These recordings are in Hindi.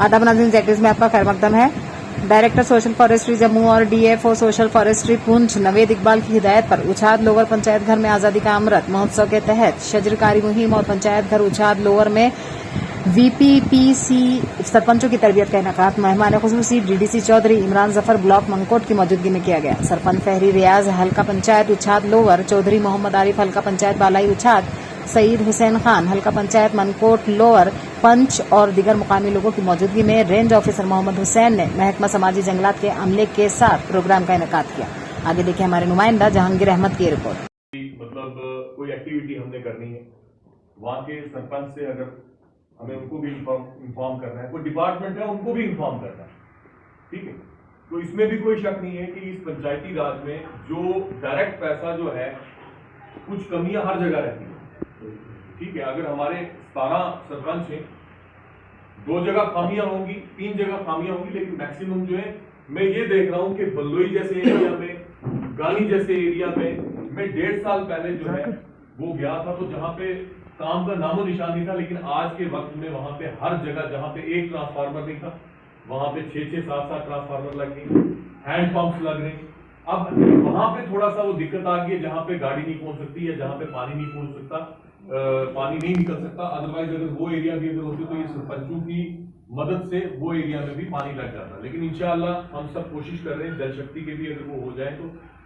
आदाब नाज़रीन, ज़ेड में आपका खैर मकदम है। डायरेक्टर सोशल फॉरेस्ट्री जम्मू और DFO social forestry Poonch Naved Iqbal की हिदायत पर उछाद लोअर पंचायत घर में आजादी का अमृत महोत्सव के तहत शजरकारी मुहिम और पंचायत घर उछाद लोअर में वीपीपीसी सरपंचों की तरबियत का इनेकाद मेहमान खुसूसी डीडीसी चौधरी इमरान जफर ब्लॉक मंकोट की मौजूदगी में किया गया। सरपंच फहरी रियाज हल्का पंचायत उछाद लोअर, चौधरी मोहम्मद आरिफ हल्का पंचायत बालाई उछाद, सईद हुसैन खान हल्का पंचायत मनकोट लोअर, पंच और दीगर मुकामी लोगों की मौजूदगी में रेंज ऑफिसर मोहम्मद हुसैन ने महकमा समाजी जंगलात के अमले के साथ प्रोग्राम का इनेकाद किया। आगे देखिए हमारे नुमाइंदा जहांगीर अहमद की रिपोर्ट। मतलब कोई एक्टिविटी हमने करनी है, वहाँ के सरपंच से अगर हमें उनको भी इन्फॉर्म करना है, कोई डिपार्टमेंट है उनको भी इन्फॉर्म करना है, ठीक है। तो इसमें भी कोई शक नहीं है कि इस पंचायती राज में जो डायरेक्ट पैसा जो है, कुछ कमियां हर जगह रहती है, ठीक है। अगर हमारे 17 सरपंच हैं, 2 जगह खामियां होंगी, 3 जगह खामियां होंगी, लेकिन मैक्सिमम जो है मैं ये देख रहा हूं कि बल्लोई जैसे एरिया में, गानी जैसे एरिया में मैं 1.5 साल पहले जो है वो गया था, तो जहां पे काम का नामो निशान नहीं था, लेकिन आज के वक्त में वहां पे हर जगह जहां पे एक ट्रांसफार्मर नहीं था, वहां पे 6-6, 7-7 ट्रांसफार्मर लग गए, हैंड पंप्स लग रहे हैं। अब वहां पे थोड़ा सा वो दिक्कत आ गई है, जहां पे गाड़ी नहीं पहुंच सकती है, जहां पे पानी नहीं पहुंच सकता, पानी नहीं निकल सकता। अदरवाइज अगर वो एरिया भी अगर होती तो ये सरपंचों की मदद से वो एरिया में भी पानी लग जाता। लेकिन इंशाअल्लाह हम सब कोशिश कर रहे हैं, जल शक्ति के भी अगर वो हो जाए तो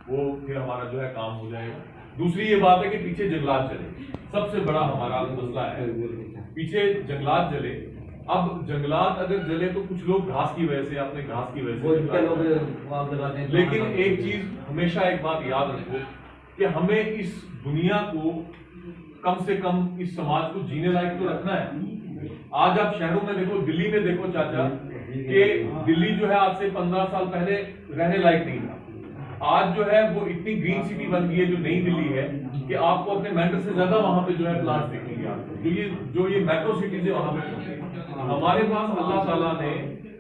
वो फिर हमारा जो है काम हो जाएगा। दूसरी ये बात है कि पीछे जंगलात जले, सबसे बड़ा हमारा मसला है, पीछे जंगलात जले। अब जंगलात अगर जले तो कुछ लोग घास की वजह से, अपने घास की वजह से, लेकिन एक चीज हमेशा एक बात याद रखो कि हमें इस दुनिया को कम से कम, इस समाज को जीने लायक तो रखना है। आज आप शहरों में देखो, दिल्ली में देखो चाचा, कि दिल्ली जो है आज से 15 साल पहले रहने लायक नहीं था। आज जो है वो इतनी ग्रीन सिटी बन गई है जो नई दिल्ली है, कि आपको अपने मेंटर से ज्यादा वहां पे जो है प्लांट्स दिखेंगे आपको, जो ये मेट्रो सिटीज है वहां पे। हमारे पास अल्लाह ताला ने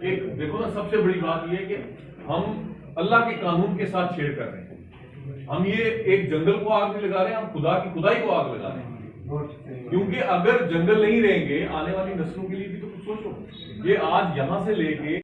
एक, देखो ना, सबसे बड़ी बात ये है कि हम अल्लाह के कानून के साथ छेड़ कर रहे हैं। हम ये एक जंगल को आग में लगा रहे हैं, हम खुदा की खुदाई को आग लगा रहे हैं। क्योंकि अगर जंगल नहीं रहेंगे, आने वाली नस्लों के लिए भी तो कुछ सोचो। ये आज यहां से लेके